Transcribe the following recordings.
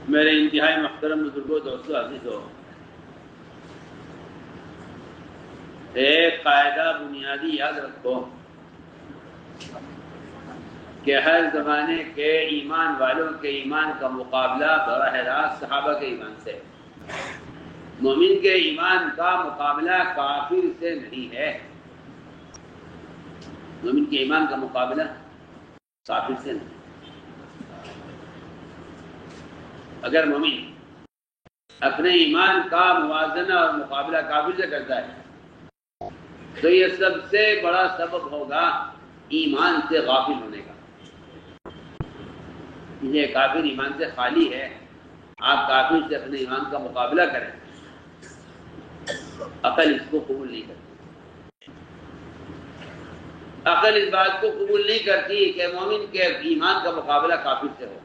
میرے انتہائی محترم بزرگوں، دوستوں، عزیزوں، ایک قاعدہ بنیادی یاد رکھو کہ ہر زمانے کے ایمان والوں کے ایمان کا مقابلہ براہ راست صحابہ کے ایمان سے، مومن کے ایمان کا مقابلہ کافر سے نہیں ہے۔ مومن کے ایمان کا مقابلہ کافر سے نہیں۔ اگر مومن اپنے ایمان کا موازنہ اور مقابلہ کافر سے کرتا ہے تو یہ سب سے بڑا سبب ہوگا ایمان سے غافل ہونے کا۔ یہ کافر ایمان سے خالی ہے، آپ کافر سے اپنے ایمان کا مقابلہ کریں، عقل اس کو قبول نہیں کرتی۔ عقل اس بات کو قبول نہیں کرتی کہ مومن کے ایمان کا مقابلہ کافر سے ہو۔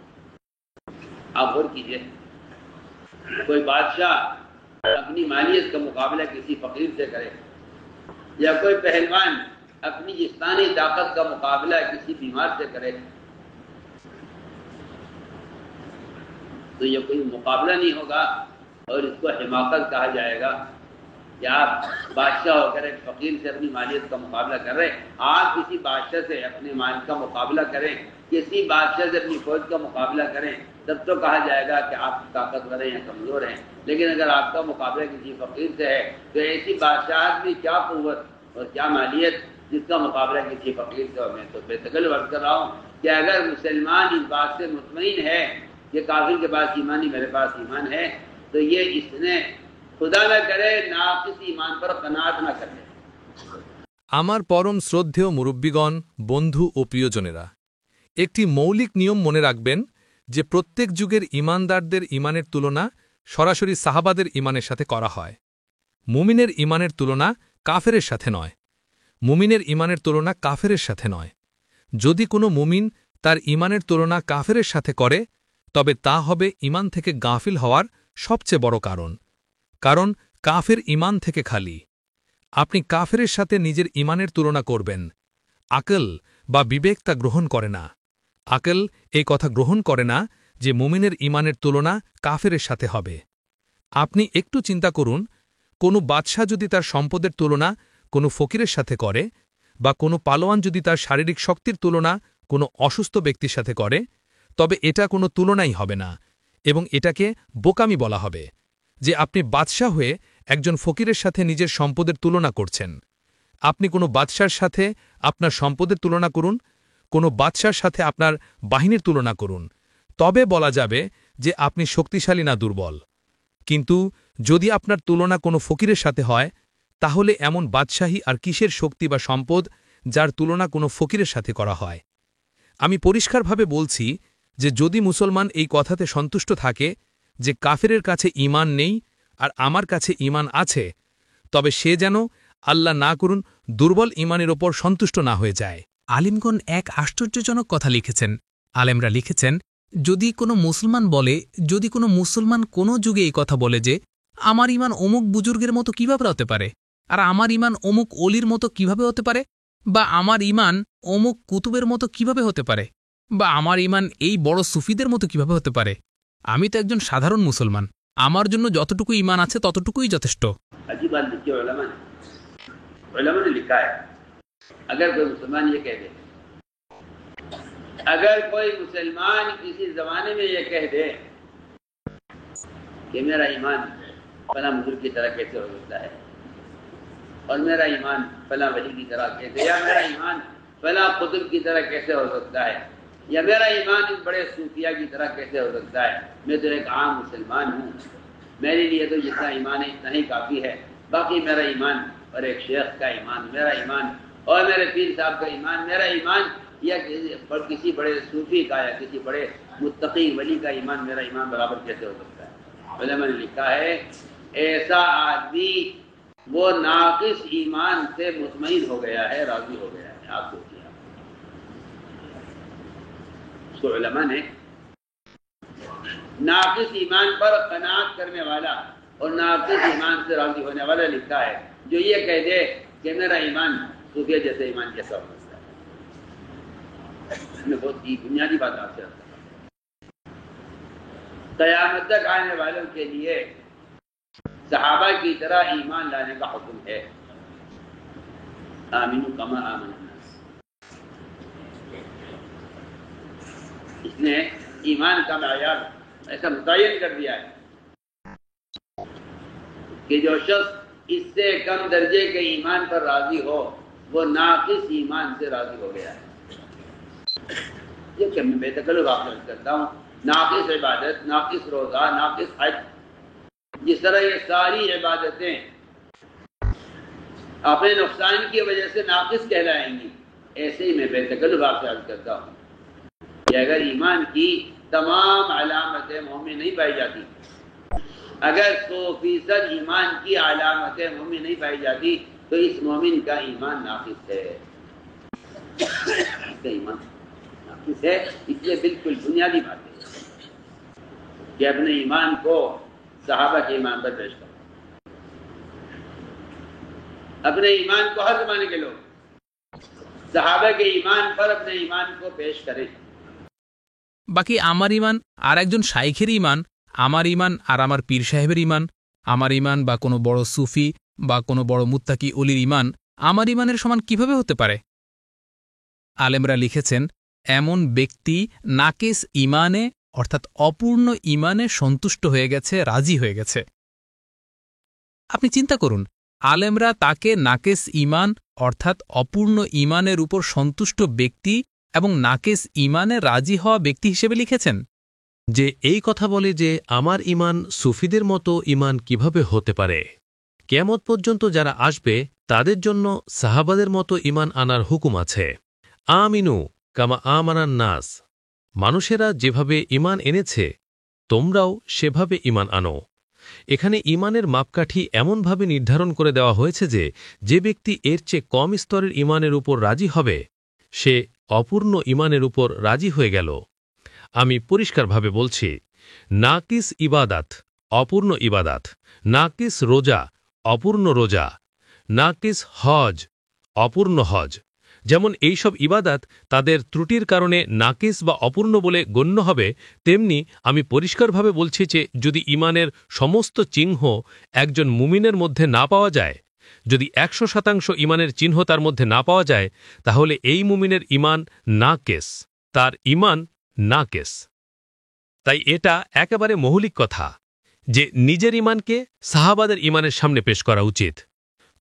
آپ غور کیجئے، کوئی بادشاہ اپنی مالیت کا مقابلہ کسی فقیر سے کرے، یا کوئی پہلوان اپنی جسمانی طاقت کا مقابلہ کسی بیمار سے کرے، تو یہ کوئی مقابلہ نہیں ہوگا اور اس کو حماقت کہا جائے گا کہ آپ بادشاہ ہو کر ایک فقیر سے اپنی مالیت کا مقابلہ کر رہے ہیں۔ آپ کسی بادشاہ سے اپنے مال کا مقابلہ کریں، کسی بادشاہ سے اپنی فوج کا مقابلہ کریں، تب تو کہا جائے گا کہ آپ طاقتور ہیں یا کمزور ہیں۔ لیکن اگر آپ کا مقابلہ کسی فقیر سے ہے تو ایسی بادشاہت میں کیا قوت اور کیا مالیت جس کا مقابلہ کسی فقیر سے ہو۔ میں تو بے تکلف عرض کر رہا ہوں کہ اگر مسلمان اس بات سے مطمئن ہے کہ کافر کے پاس ایمان نہیں، میرے پاس ایمان ہے، تو یہ اس نے خدا نہ کرے ناقص ایمان پر قناعت نہ کرے۔ আমার পরম শ্রদ্ধেয় মুরব্বীগণ, বন্ধু ও প্রিয়জনেরা, একটি মৌলিক নিয়ম মনে রাখবেন যে প্রত্যেক যুগের ঈমানদারদের ঈমানের তুলনা সরাসরি সাহাবাদের ঈমানের সাথে করা হয়। মুমিনের ঈমানের তুলনা কাফেরের সাথে নয়। মুমিনের ঈমানের তুলনা কাফেরের সাথে নয়। যদি কোনো মুমিন তার ঈমানের তুলনা কাফেরের সাথে করে, তবে তা হবে ঈমান থেকে গাফিল হওয়ার সবচেয়ে বড় কারণ। কারণ কাফের ঈমান থেকে খালি। আপনি কাফেরের সাথে নিজের ঈমানের তুলনা করবেন। আকল বা বিবেক তা গ্রহণ করে না। আকল এই কথা গ্রহণ করে না যে মুমিনের ঈমানের তুলনা কাফেরের সাথে হবে। আপনি একটু চিন্তা করুন, কোনো বাদশাহ যদি তার সম্পদের তুলনা কোনো ফকিরের সাথে করে, বা কোনো পালোয়ান যদি তার শারীরিক শক্তির তুলনা কোনো অসুস্থ ব্যক্তির সাথে করে, তবে এটা কোনো তুলনাই হবে না এবং এটাকে বোকামি বলা হবে যে আপনি বাদশাহ হয়ে একজন ফকিরের সাথে নিজের সম্পদের তুলনা করছেন। আপনি কোনো বাদশার সাথে আপনার সম্পদের তুলনা করুন, কোনো বাদশার সাথে আপনার বাহিনীর তুলনা করুন, তবে বলা যাবে যে আপনি শক্তিশালী না দুর্বল। কিন্তু যদি আপনার তুলনা কোনো ফকিরের সাথে হয়, তাহলে এমন বাদশাহী আর কিসের শক্তি বা সম্পদ যার তুলনা কোনো ফকিরের সাথে করা হয়? আমি পরিষ্কারভাবে বলছি যে যদি মুসলমান এই কথাতে সন্তুষ্ট থাকে যে কাফেরের কাছে ঈমান নেই আর আমার কাছে ঈমান আছে, তবে সে যেন আল্লাহ না করুন দুর্বল ঈমানের ওপর সন্তুষ্ট না হয়ে যায়। আলিমগণ এক আশ্চর্যজনক কথা লিখেছেন। আলেমরা লিখেছেন, যদি কোনো মুসলমান কোনো যুগে এই কথা বলে যে আমার ঈমান অমুক বুজুর্গের মতো কিভাবে হতে পারে, আর আমার ঈমান অমুক অলির মতো কিভাবে হতে পারে, বা আমার ঈমান অমুক কুতুবের মতো কিভাবে হতে পারে, বা আমার ঈমান এই বড় সুফিদের মতো কিভাবে হতে পারে, আমি তো একজন সাধারণ মুসলমান, আমার জন্য যতটুকু ঈমান আছে ততটুকুই যথেষ্ট। عجیب بات لکھی ہے علماء نے لکھا ہے، اگر کوئی مسلمان یہ کہہ دے، اگر کوئی مسلمان کسی زمانے میں یہ کہہ دے کہ میرا ایمان فلاں بزرگ کی طرح کیسے ہو سکتا ہے، اور میرا ایمان فلاں ولی کی طرح کیسے، یا میرا ایمان فلاں قطب کی طرح کیسے ہو سکتا ہے، یا میرا ایمان اس بڑے صوفیہ کی طرح کیسے ہو سکتا ہے، میں تو ایک عام مسلمان ہوں، میرے لیے تو جتنا ایمان ہے اتنا ہی کافی ہے، باقی میرا ایمان اور ایک شیخ کا ایمان، میرا ایمان اور میرے پیر صاحب کا ایمان، میرا ایمان یا کسی بڑے صوفی کا یا کسی بڑے متقی ولی کا ایمان، میرا ایمان برابر کیسے ہو سکتا ہے؟ علماء نے لکھا ہے ایسا آدمی وہ ناقص ایمان سے مطمئن ہو گیا ہے، راضی ہو گیا ہے۔ آپ سوچیے، اس کو علماء نے ناقص ایمان پر قناعت کرنے والا اور ناقص ایمان سے راضی ہونے والا لکھا ہے، جو یہ کہہ دے کہ میرا ایمان صوفیہ جیسے ایمان کیسا ہو سکتا ہے۔ میں بہت ہی بنیادی بات آپ سے क़यामत तक आने वालों के लिए सहाबा की तरह ईमान लाने का हुक्म है। आमीनू कमा आमन अन्नास। इसने ईमान का मयार ऐसा मुतय्यन कर दिया है कि जो शख्स इससे कम दर्जे के ईमान पर राजी हो वो नाकिस ईमान से राजी हो गया है। ये कि मैं बेतकल्लुफ़ आपसे करता हूँ, नाकिस इबादत, नाकिस रोज़ा, नाकिस हज, जिस तरह ये सारी इबादतें अपने नुकसान की वजह से नाकिस कहलाएंगी, ऐसे ही मैं बेतकल्लुफ़ आपसे अर्ज़ करता हूँ कि अगर ईमान की तमाम अलामतें मुँह में नहीं पाई जाती, अगर 100% ईमान की अलामतें मुँह में नहीं पाई जाती, तो इस मोमिन का ईमान नाकिस है। ईमान नाकिस है, इसलिए बिल्कुल बुनियादी बात है कि अपने ईमान को सहाबा के ईमान पर पेश करो। अपने ईमान को हर जमाने के लोग सहाबा के ईमान पर अपने ईमान को पेश करें। বাকি আমার ইমান আর একজন শাইখের ইমান, আমার ইমান আর আমার পীর সাহেবের ইমান, আমার ইমান বা কোনো বড় সুফি বা কোনো বড় মুত্তাকি অলির ইমান আমার ইমানের সমান কিভাবে হতে পারে? আলেমরা লিখেছেন, এমন ব্যক্তি নাকিস ইমানে অর্থাৎ অপূর্ণ ইমানে সন্তুষ্ট হয়ে গেছে, রাজি হয়ে গেছে। আপনি চিন্তা করুন, আলেমরা তাকে নাকিস ইমান অর্থাৎ অপূর্ণ ইমানের উপর সন্তুষ্ট ব্যক্তি এবং নাকিস ইমানে রাজি হওয়া ব্যক্তি হিসেবে লিখেছেন। যে এই কথা বলে যে আমার ইমান সুফিদের মতো ইমান কিভাবে হতে পারে, কিয়ামত পর্যন্ত যারা আসবে তাদের জন্য সাহাবাদের মতো ইমান আনার হুকুম আছে। আমিনু কামা আমানান নাস, মানুষেরা যেভাবে ইমান এনেছে তোমরাও সেভাবে ইমান আনো। এখানে ইমানের মাপকাঠি এমনভাবে নির্ধারণ করে দেওয়া হয়েছে যে যে ব্যক্তি এর চেয়ে কম স্তরের ইমানের উপর রাজি হবে সে অপূর্ণ ইমানের উপর রাজি হয়ে গেল। আমি পরিষ্কারভাবে বলছি, নাকিস ইবাদাত অপূর্ণ ইবাদাত, নাকিস রোজা অপূর্ণ রোজা, নাকিস হজ অপূর্ণ হজ, যেমন এইসব ইবাদাত তাদের ত্রুটির কারণে নাকিস বা অপূর্ণ বলে গণ্য হবে, তেমনি আমি পরিষ্কারভাবে বলছি যে যদি ইমানের সমস্ত চিহ্ন একজন মুমিনের মধ্যে না পাওয়া যায়, যদি 100% ইমানের চিহ্ন তার মধ্যে না পাওয়া যায়, তাহলে এই মুমিনের ইমান নাকিস, তার ইমান নাকিস। তাই এটা একেবারে মৌলিক কথা যে নিজের ইমানকে সাহাবাদের ইমানের সামনে পেশ করা উচিত।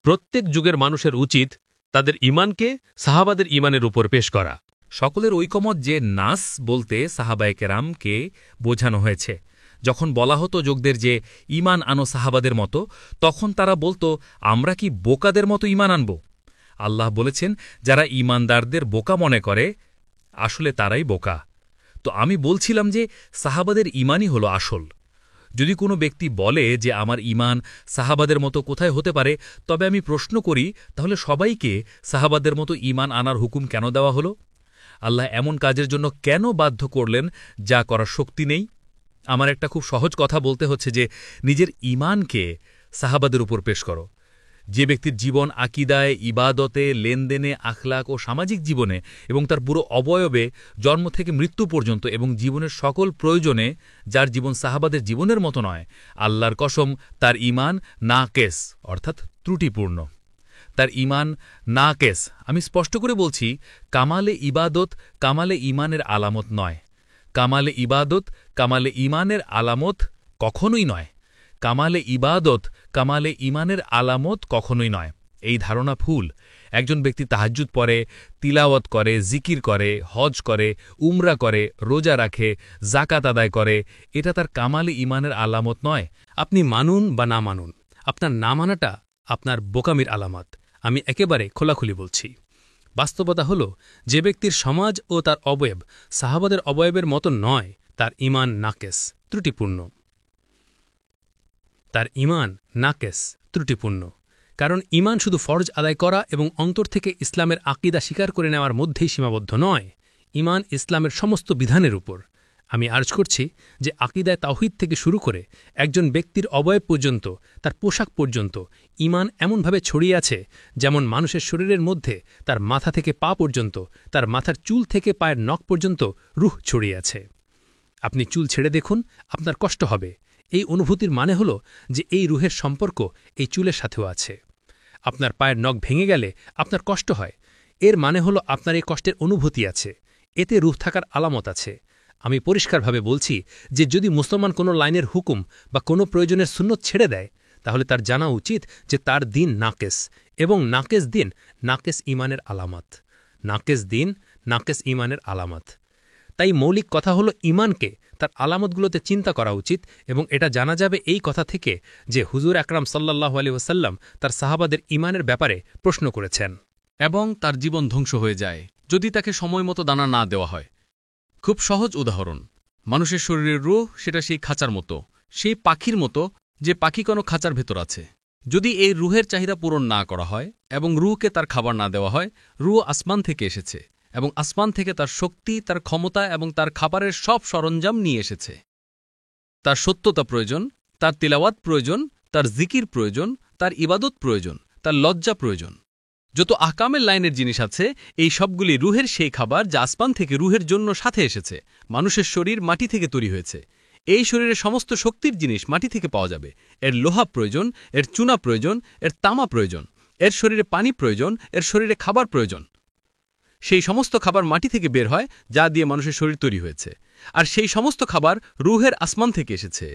প্রত্যেক যুগের মানুষের উচিত তাদের ইমানকে সাহাবাদের ইমানের উপর পেশ করা। সকলের ঐকমত যে নাস বলতে সাহাবায়ে কেরামকে বোঝানো হয়েছে। যখন বলা হতো যোগদের যে ইমান আনো সাহাবাদের মতো, তখন তারা বলতো আমরা কি বোকাদের মতো ইমান আনব? আল্লাহ বলেছেন, যারা ইমানদারদের বোকা মনে করে আসলে তারাই বোকা। তো আমি বলছিলাম যে সাহাবাদের ইমানই হলো আসল। যদি কোনো ব্যক্তি বলে যে আমার ইমান সাহাবাদের মতো কোথায় হতে পারে, তবে আমি প্রশ্ন করি, তাহলে সবাইকে সাহাবাদের মতো ইমান আনার হুকুম কেন দেওয়া হলো? আল্লাহ এমন কাজের জন্য কেন বাধ্য করলেন যা করার শক্তি নেই? আমার একটা খুব সহজ কথা বলতে হচ্ছে যে নিজের ইমানকে সাহাবাদের উপর পেশ করো। যে ব্যক্তির জীবন আকিদায়, ইবাদতে, লেনদেনে, আখলাক ও সামাজিক জীবনে এবং তার পুরো অবয়বে জন্ম থেকে মৃত্যু পর্যন্ত এবং জীবনের সকল প্রয়োজনে যার জীবন সাহাবাদের জীবনের মতো নয়, আল্লাহর কসম তার ইমান নাকেস অর্থাৎ ত্রুটিপূর্ণ। তার ইমান নাকেস। আমি স্পষ্ট করে বলছি, কামালে ইবাদত কামালে ইমানের আলামত নয়। কামালে ইবাদত কামালে ইমানের আলামত কখনোই নয়। কামালে ইবাদত কামালে ইমানের আলামত কখনোই নয়। এই ধারণা ভুল। একজন ব্যক্তি তাহাজ্জুদ পড়ে, তিলাওয়াত করে, জিকির করে, হজ করে, উমরা করে, রোজা রাখে, জাকাত আদায় করে, এটা তার কামালে ইমানের আলামত নয়। আপনি মানুন বা না মানুন, আপনার না মানাটা আপনার বোকামির আলামত। আমি একেবারে খোলাখুলি বলছি। বাস্তবতা হল যে ব্যক্তির সমাজ ও তার অবয়ব সাহাবাদের অবয়বের মতো নয়, তার ইমান নাকেস, ত্রুটিপূর্ণ। তার ইমান নাকেস, ত্রুটিপূর্ণ। কারণ ইমান শুধু ফরজ আদায় করা এবং অন্তর থেকে ইসলামের আকিদা স্বীকার করে নেওয়ার মধ্যেই সীমাবদ্ধ নয়। ইমান ইসলামের সমস্ত বিধানের উপর। আমি আর্জ করছি যে আকিদায় তাওহীদ থেকে শুরু করে একজন ব্যক্তির অবয়ব পর্যন্ত, তার পোশাক পর্যন্ত ইমান এমনভাবে ছড়িয়ে আছে যেমন মানুষের শরীরের মধ্যে তার মাথা থেকে পা পর্যন্ত, তার মাথার চুল থেকে পায়ের নখ পর্যন্ত রূহ ছড়িয়ে আছে। আপনি চুল ছেড়ে দেখুন, আপনার কষ্ট হবে। এই অনুভূতির মানে হল যে এই রুহের সম্পর্ক এই চুলের সাথেও আছে। আপনার পায়ের নখ ভেঙে গেলে আপনার কষ্ট হয়, এর মানে হল আপনার এই কষ্টের অনুভূতি আছে, এতে রুহ থাকার আলামত আছে। আমি পরিষ্কারভাবে বলছি যে যদি মুসলমান কোনো লাইনের হুকুম বা কোনো প্রয়োজনের সুন্নত ছেড়ে দেয়, তাহলে তার জানা উচিত যে তার দিন নাকেস, এবং নাকেস দিন নাকেস ইমানের আলামত। নাকেস দিন নাকেস ইমানের আলামত। তাই মৌলিক কথা হলো ইমানকে তার আলামতগুলোতে চিন্তা করা উচিত, এবং এটা জানা যাবে এই কথা থেকে যে হুজুর আকরাম সাল্লাল্লাহু আলাইহি ওয়াসাল্লাম তার সাহাবাদের ইমানের ব্যাপারে প্রশ্ন করেছেন, এবং তার জীবন ধ্বংস হয়ে যায় যদি তাকে সময়মতো দানা না দেওয়া হয়। খুব সহজ উদাহরণ, মানুষের শরীরের রূহ সেটা সেই খাঁচার মতো, সেই পাখির মতো যে পাখি কোনো খাঁচার ভেতর আছে। যদি এই রুহের চাহিদা পূরণ না করা হয় এবং রুহকে তার খাবার না দেওয়া হয়, রুহ আসমান থেকে এসেছে এবং আসমান থেকে তার শক্তি, তার ক্ষমতা এবং তার খাবারের সব সরঞ্জাম নিয়ে এসেছে। তার সত্যতা প্রয়োজন, তার তিলাওয়াত প্রয়োজন, তার জিকির প্রয়োজন, তার ইবাদত প্রয়োজন, তার লজ্জা প্রয়োজন। যত আকামের লাইনের জিনিস আছে, এই সবগুলি রুহের সেই খাবার যা আসমান থেকে রুহের জন্য সাথে এসেছে। মানুষের শরীর মাটি থেকে তৈরি হয়েছে, এই শরীরের সমস্ত শক্তির জিনিস মাটি থেকে পাওয়া যাবে। এর লোহা প্রয়োজন, এর চুনা প্রয়োজন, এর তামা প্রয়োজন, এর শরীরে পানি প্রয়োজন, এর শরীরে খাবার প্রয়োজন। সেই সমস্ত খাবার মাটি থেকে বের হয় যা দিয়ে মানুষের শরীর তৈরি হয়েছে, আর সেই সমস্ত খাবার রুহের আসমান থেকে এসেছে।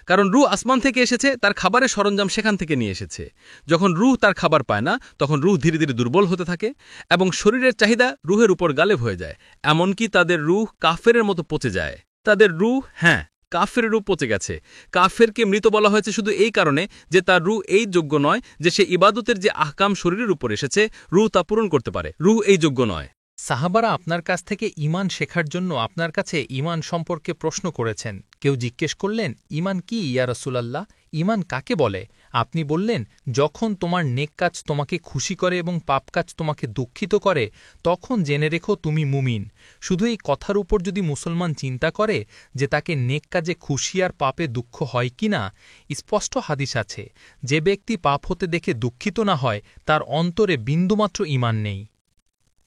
কারণ রুহ আসমান থেকে এসেছে, তার খাবারের সরঞ্জাম সেখান থেকে নিয়ে এসেছে। যখন রুহ তার খাবার পায় না, তখন রুহ ধীরে ধীরে দুর্বল হতে থাকে এবং শরীরের চাহিদা রুহের উপর গালেব হয়ে যায়। এমনকি তাদের রুহ কাফেরের মতো পচে যায়। তাদের রুহ, হ্যাঁ, কাফের রূহ পচে গেছে। কাফেরকে মৃত বলা হয়েছে শুধু এই কারণে যে তার রুহ এই যোগ্য নয় যে সে ইবাদতের যে আহকাম শরীরের উপর এসেছে রুহ তা পূরণ করতে পারে। রুহ এই যোগ্য নয়। সাহাবারা আপনার কাছ থেকে ঈমান শেখার জন্য আপনার কাছে ঈমান সম্পর্কে প্রশ্ন করেছেন। কেউ জিজ্ঞেস করলেন, ঈমান কি ইয়া রাসূলুল্লাহ? ঈমান কাকে বলে? আপনি বললেন, যখন তোমার নেক কাজ তোমাকে খুশি করে এবং পাপ কাজ তোমাকে দুঃখিত করে, তখন জেনে রেখো তুমি মুমিন। শুধু এই কথার উপর যদি মুসলমান চিন্তা করে যে তাকে নেক কাজে খুশি আর পাপে দুঃখ হয় কি না, স্পষ্ট হাদিস আছে, যে ব্যক্তি পাপ হতে দেখে দুঃখিত না হয় তার অন্তরে বিন্দুমাত্র ঈমান নেই।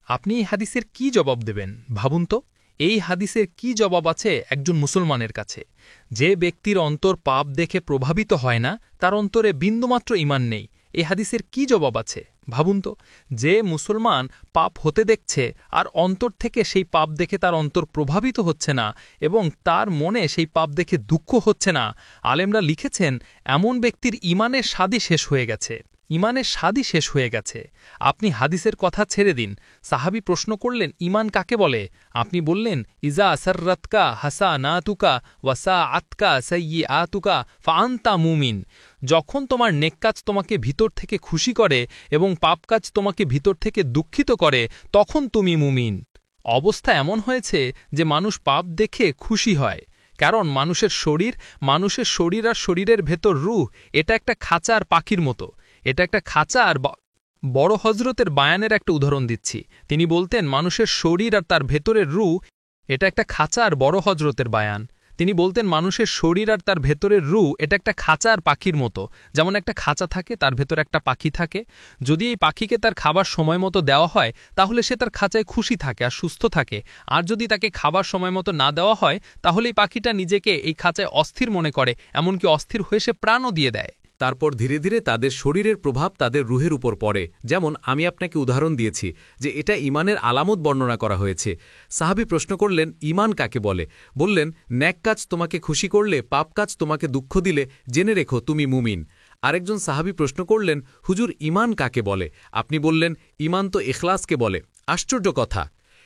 আপনি এই হাদিসের কি জবাব দেবেন ভাবুন তো। এই হাদিসের কি জবাব আছে একজন মুসলমানের কাছে? যে ব্যক্তির অন্তর পাপ দেখে প্রভাবিত হয় না, তার অন্তরে বিন্দুমাত্র ঈমান নেই। এই হাদিসের কি জবাব আছে ভাবুন তো। যে মুসলমান পাপ হতে দেখছে আর অন্তর থেকে সেই পাপ দেখে তার অন্তর প্রভাবিত হচ্ছে না এবং তার মনে সেই পাপ দেখে দুঃখ হচ্ছে না, আলেমরা লিখেছেন এমন ব্যক্তির ঈমানের স্বাদই শেষ হয়ে গেছে। ঈমানের স্বাদই শেষ হয়ে গেছে। আপনি হাদিসের কথা ছেড়ে দিন। সাহাবী প্রশ্ন করলেন, ঈমান কাকে বলে? আপনি বললেন, ইজা সাররাতকা হাসানাতুকা ওয়াসা আতকা সাইয়্যাতুকা ফাআনতা মুমিন। যখন তোমার নেক কাজ তোমাকে ভিতর থেকে খুশি করে এবং পাপ কাজ তোমাকে ভিতর থেকে দুঃখিত করে, তখন তুমি মুমিন। অবস্থা এমন হয়েছে যে মানুষ পাপ দেখে খুশি হয়, কারণ মানুষের শরীর আর শরীরের ভেতর রূহ, এটা একটা খাঁচা আর পাখির মতো। এটা একটা খাঁচা আর বড় হজরতের বায়ানের একটা উদাহরণ দিচ্ছি। তিনি বলতেন মানুষের শরীর আর তার ভেতরের রূহ, এটা একটা খাঁচা আর বড় হজরতের বায়ান। তিনি বলতেন মানুষের শরীর আর তার ভেতরের রূহ এটা একটা খাঁচা আর পাখির মতো। যেমন একটা খাঁচা থাকে, তার ভেতরে একটা পাখি থাকে। যদি এই পাখিকে তার খাবার সময় মতো দেওয়া হয়, তাহলে সে তার খাঁচায় খুশি থাকে আর সুস্থ থাকে। আর যদি তাকে খাবার সময় মতো না দেওয়া হয়, তাহলে এই পাখিটা নিজেকে এই খাঁচায় অস্থির মনে করে, এমনকি অস্থির হয়ে সে প্রাণও দিয়ে দেয়। তারপর ধীরে ধীরে তাদের শরীরের প্রভাব তাদের রুহের উপর পড়ে। যেমন আমি আপনাকে উদাহরণ দিয়েছি যে এটা ঈমানের আলামত বর্ণনা করা হয়েছে। সাহাবী প্রশ্ন করলেন, ঈমান কাকে বলে? বললেন, নেক কাজ তোমাকে খুশি করলে, পাপ কাজ তোমাকে দুঃখ দিলে জেনে রেখো তুমি মুমিন। আরেকজন সাহাবী প্রশ্ন করলেন, হুজুর ঈমান কাকে বলে? আপনি বললেন, ঈমান তো ইখলাসকে বলে। আশ্চর্য কথা,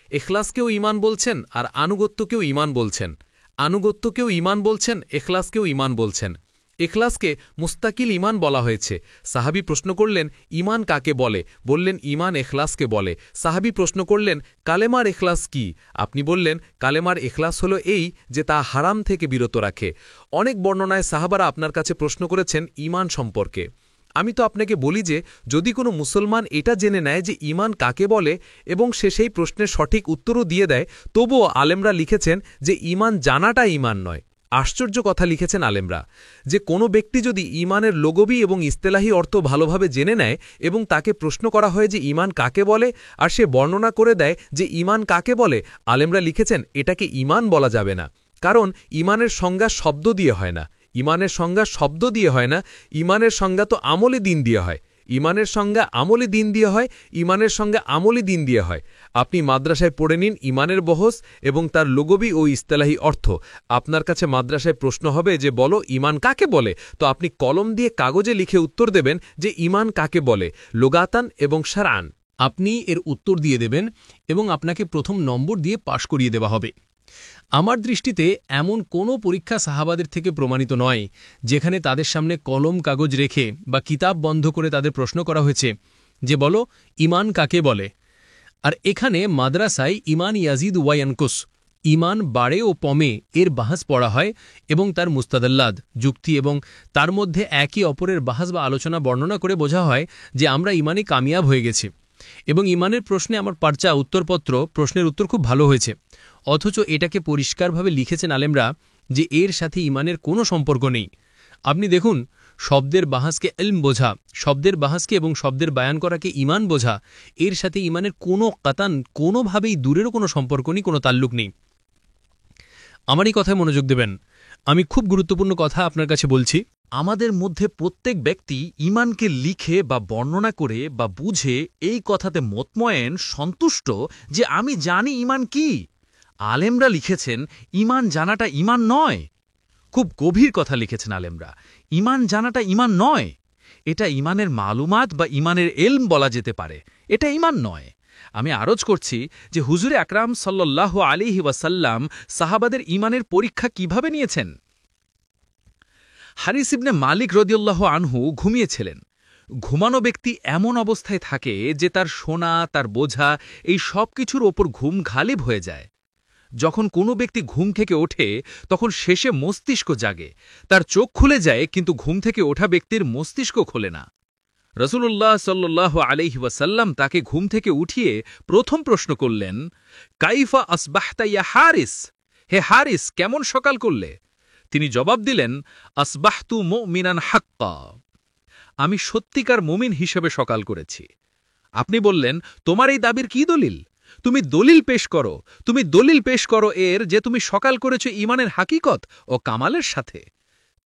ইখলাসকেও ঈমান বলছেন আর আনুগত্যকেও ঈমান বলছেন। আনুগত্যকেও ঈমান বলছেন, ইখলাসকেও ঈমান বলছেন। ইখলাসকে মুস্তাকিল ঈমান বলা হয়েছে। সাহাবী প্রশ্ন করলেন, ঈমান কাকে বলে? বললেন, ঈমান ইখলাসকে বলে। সাহাবী প্রশ্ন করলেন, কালেমার ইখলাস কি? আপনি বললেন, কালেমার ইখলাস হলো এই যে তা হারাম থেকে বিরত রাখে। অনেক বর্ণনায় সাহাবারা আপনার কাছে প্রশ্ন করেছেন ঈমান সম্পর্কে। আমি তো আপনাকে বলি যে যদি কোনো মুসলমান এটা জেনে নেয় যে ঈমান কাকে বলে এবং সে সেই প্রশ্নের সঠিক উত্তরও দিয়ে দেয়, তবুও আলেমরা লিখেছেন যে ঈমান জানাটা ঈমান নয়। আশ্চর্য কথা লিখেছেন আলেমরা যে কোনো ব্যক্তি যদি ঈমানের লঘবি এবং ইস্তেলাহি অর্থ ভালোভাবে জেনে নেয় এবং তাকে প্রশ্ন করা হয় যে ঈমান কাকে বলে, আর সে বর্ণনা করে দেয় যে ঈমান কাকে বলে, আলেমরা লিখেছেন এটাকে ঈমান বলা যাবে না। কারণ ইমানের সংজ্ঞা শব্দ দিয়ে হয় না, ইমানের সংজ্ঞা শব্দ দিয়ে হয় না, ইমানের সংজ্ঞা তো আমলে দিন দিয়ে হয়, ইমানের সংজ্ঞা আমলে দিন দিয়ে হয়, ইমানের সংজ্ঞা আমলে দিন দিয়ে হয়। আপনি মাদ্রাসায় পড়ে নিন ইমানের বহস এবং তার লুগবি ও ইস্তেলাহি অর্থ। আপনার কাছে মাদ্রাসায় প্রশ্ন হবে যে বলো ইমান কাকে বলে, তো আপনি কলম দিয়ে কাগজে লিখে উত্তর দেবেন যে ইমান কাকে বলে, লুগাতান এবং শারআন। আপনি এর উত্তর দিয়ে দেবেন এবং আপনাকে প্রথম নম্বর দিয়ে পাশ করিয়ে দেওয়া হবে। আমার দৃষ্টিতে এমন কোনো পরীক্ষা সাহাবাদের থেকে প্রমাণিত নয় যেখানে তাদের সামনে কলম কাগজ রেখে বা কিতাব বন্ধ করে তাদের প্রশ্ন করা হয়েছে যে বলো ইমান কাকে বলে। আর এখানে মাদ্রাসায় ইমান ইয়াজিদ ওয়ায়ানকুস, ইমান বাড়ে ও কমে এর বাহাস পড়া হয় এবং তার মুস্তাদাল্লাদ যুক্তি এবং তার মধ্যে একে অপরের বাহাস বা আলোচনা বর্ণনা করে বোঝা হয় যে আমরা ইমানে কামিয়াব হয়ে গেছি এবং ইমানের প্রশ্নে আমার পার্চা উত্তরপত্র প্রশ্নের উত্তর খুব ভালো হয়েছে। অথচ এটাকে পরিষ্কারভাবে লিখেছেন আলেমরা যে এর সাথে ইমানের কোনো সম্পর্ক নেই। আপনি দেখুন, শব্দের বাহাসকে ইলম বোঝা, শব্দের বাহাসকে এবং শব্দের বায়ান করাকে ইমান বোঝা, এর সাথে ইমানের কোনো কাতান কোনোভাবেই দূরেরও কোনো সম্পর্ক নেই, কোনো তাল্লুক নেই। আমারই কথায় মনোযোগ দেবেন। আমি খুব গুরুত্বপূর্ণ কথা আপনার কাছে বলছি। আমাদের মধ্যে প্রত্যেক ব্যক্তি ইমানকে লিখে বা বর্ণনা করে বা বুঝে এই কথাতে মতময়েন সন্তুষ্ট যে আমি জানি ইমান কি। আলেমরা লিখেছেন ইমান জানাটা ইমান নয়। খুব গভীর কথা লিখেছেন আলেমরা, ইমান জানাটা ইমান নয়। এটা ইমানের মালুমাত বা ইমানের এলম বলা যেতে পারে, এটা ইমান নয়। আমি আরজ করছি যে হুজুরে আকরাম সাল্লাল্লাহু আলাইহি ওয়াসাল্লাম সাহাবাদের ইমানের পরীক্ষা কিভাবে নিয়েছেন। হারিস ইবনে মালিক রাদিয়াল্লাহু আনহু ঘুমিয়েছিলেন। ঘুমানো ব্যক্তি এমন অবস্থায় থাকে যে তার শোনা, তার বোঝা এই সব কিছুর ওপর ঘুম ঘালিব হয়ে যায়। যখন কোনো ব্যক্তি ঘুম থেকে ওঠে তখন শেষে মস্তিষ্ক জাগে, তার চোখ খুলে যায়, কিন্তু ঘুম থেকে ওঠা ব্যক্তির মস্তিষ্ক খোলে না। রাসূলুল্লাহ সাল্লাল্লাহু আলাইহি ওয়াসাল্লাম তাকে ঘুম থেকে উঠিয়ে প্রথম প্রশ্ন করলেন, কাইফা আসবাহতা ইয়া হারিস, হে হারিস কেমন সকাল করলে? তিনি জবাব দিলেন, আসবাহতু মুমিনান হাক্কা, আমি সত্যিকার মুমিন হিসেবে সকাল করেছি। আপনি বললেন, তোমার এই দাবির কি দলিল? তুমি দলিল পেশ করো, তুমি দলিল পেশ করো এর যে তুমি সকাল করেছো ইমানের হাকিকত ও কামালের সাথে।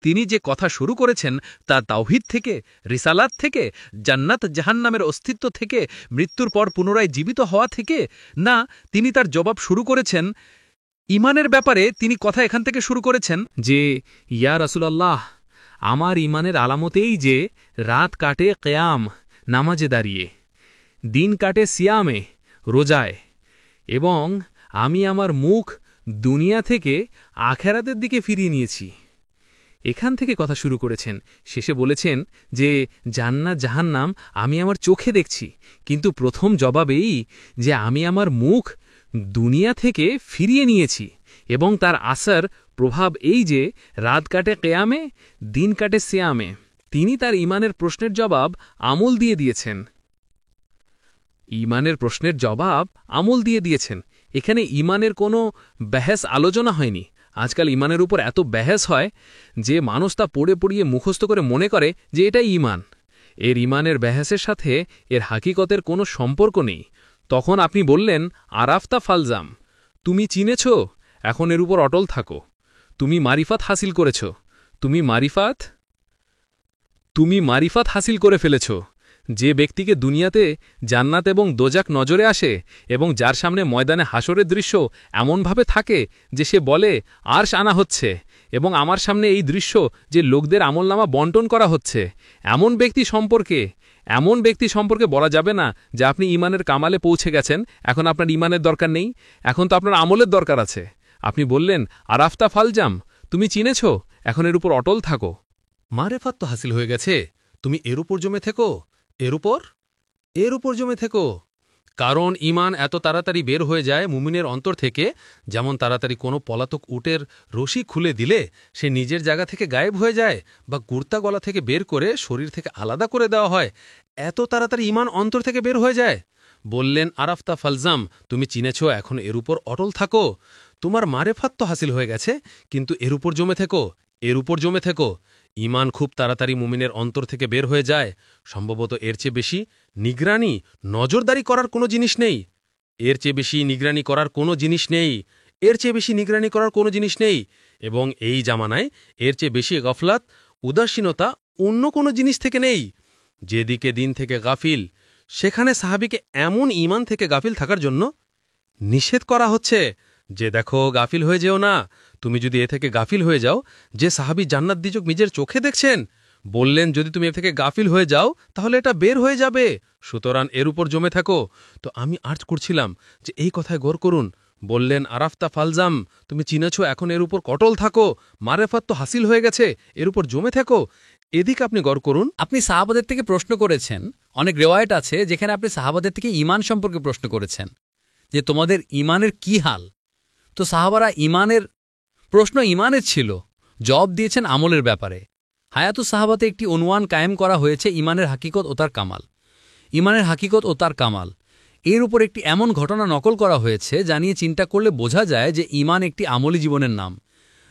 তিনি যে কথা শুরু করেছেন তা তাওহীদ থেকে, রিসালাত থেকে, জান্নাত জাহান্নামের অস্তিত্ব থেকে, মৃত্যুর পর পুনরায় জীবিত হওয়া থেকে না, তিনি তার জবাব শুরু করেছেন ইমানের ব্যাপারে। তিনি কথা এখান থেকে শুরু করেছেন যে ইয়া রাসূলুল্লাহ, আমার ইমানের আলামতেই যে রাত কাটে কিয়াম নামাজে দাঁড়িয়ে, দিন কাটে সিয়ামে রোজায়, এবং আমি আমার মুখ দুনিয়া থেকে আখেরাতের দিকে ফিরিয়ে নিয়েছি। এখান থেকে কথা শুরু করেছেন। শেষে বলেছেন যে জান্নাত জাহান্নাম আমি আমার চোখে দেখছি, কিন্তু প্রথম জবাবেই যে আমি আমার মুখ দুনিয়া থেকে ফিরিয়ে নিয়েছি এবং তার আসার প্রভাব এই যে রাত কাটে কিয়ামে, দিন কাটে সিয়ামে। তিনি তার ইমানের প্রশ্নের জবাব আমল দিয়ে দিয়েছেন। ইমানের প্রশ্নের জবাব আমল দিয়ে দিয়েছেন। এখানে ইমানের কোনো বেহেস আলোচনা হয়নি। আজকাল ইমানের উপর এত বেহেস হয় যে মানুষ তা পড়ে পড়িয়ে মুখস্থ করে মনে করে যে এটাই ইমান। এর ইমানের বেহেসের সাথে এর হাকিকতের কোনো সম্পর্ক নেই। তখন আপনি বললেন, আরাফতা ফালজাম, তুমি চিনেছ, এখন এর উপর অটল থাকো। তুমি মারিফাত হাসিল করেছ, তুমি মারিফাত হাসিল করে ফেলেছ। যে ব্যক্তিকে দুনিয়াতে জান্নাত এবং দোজাক নজরে আসে এবং যার সামনে ময়দানে হাসরের দৃশ্য এমনভাবে থাকে যে সে বলে আরশ আনা হচ্ছে এবং আমার সামনে এই দৃশ্য যে লোকদের আমলনামা বন্টন করা হচ্ছে, এমন ব্যক্তি সম্পর্কে বলা যাবে না যে আপনি ইমানের কামালে পৌঁছে গেছেন, এখন আপনার ইমানের দরকার নেই, এখন তো আপনার আমলের দরকার আছে। আপনি বললেন, আরাফতা ফালজাম, তুমি চিনেছ, এখন এর উপর অটল থাকো। মারেফাত তো হাসিল হয়ে গেছে, তুমি এর উপর জমে থেকো, এর উপর জমে থেকো। কারণ ইমান এত তাড়াতাড়ি বের হয়ে যায় মুমিনের অন্তর থেকে, যেমন তাড়াতাড়ি কোনো পলাতক উটের রশি খুলে দিলে সে নিজের জায়গা থেকে গায়েব হয়ে যায়, বা কুর্তা গলা থেকে বের করে শরীর থেকে আলাদা করে দেওয়া হয়। এত তাড়াতাড়ি ইমান অন্তর থেকে বের হয়ে যায়। বললেন, আরাফতা ফালজাম, তুমি চিনেছ, এখন এর উপর অটল থাকো। তোমার মারেফাত তো হাসিল হয়ে গেছে, কিন্তু এর উপর জমে থেকো। ইমান খুব তাড়াতাড়ি মুমিনের অন্তর থেকে বের হয়ে যায়। সম্ভবত এর চেয়ে বেশি নিগরানি, নজরদারি করার কোনো জিনিস নেই। এর চেয়ে বেশি নিগরানি করার কোনো জিনিস নেই, এবং এই জামানায় এর চেয়ে বেশি গফলাত, উদাসীনতা অন্য কোনো জিনিস থেকে নেই। যেদিকে দিন থেকে গাফিল, সেখানে সাহাবিকে এমন ঈমান থেকে গাফিল থাকার জন্য নিষেধ করা হচ্ছে যে দেখো গাফিল হয়ে যেও না। তুমি যদি এ থেকে গাফিল হয়ে যাও, যে সাহাবী জান্নাত দিজক নিজের চোখে দেখছেন, বললেন যদি তুমি এ থেকে গাফিল হয়ে যাও তাহলে এটা বের হয়ে যাবে, সুতরাং এর উপর জমে থাকো। তো আমি আর্জ করছিলাম যে এই কথায় গৌর করুন। বললেন আরাফতা ফালজাম, তুমি চিনেছ, এখন এর উপর কটল থাকো, মারেফাত তো হাসিল হয়ে গেছে, এর উপর জমে থাকো। এদিকে আপনি গৌর করুন। আপনি সাহাবাদের থেকে প্রশ্ন করেছেন, অনেক রেওয়ায়েত আছে যেখানে আপনি সাহাবাদের থেকে ঈমান সম্পর্কে প্রশ্ন করেছেন যে তোমাদের ঈমানের কি হাল। তো সাহাবারা প্রশ্ন ঈমানের ছিল, জবাব দিয়েছেন আমলের ব্যাপারে। হায়াতুস সাহাবাতে একটি অনুমান কায়েম করা হয়েছে ঈমানের হাকিকত ও তার কামাল। ঈমানের হাকিকত ও তার কামাল এর উপর একটি এমন ঘটনা নকল করা হয়েছে যা নিয়ে চিন্তা করলে বোঝা যায় যে ঈমান একটি আমলি জীবনের নাম।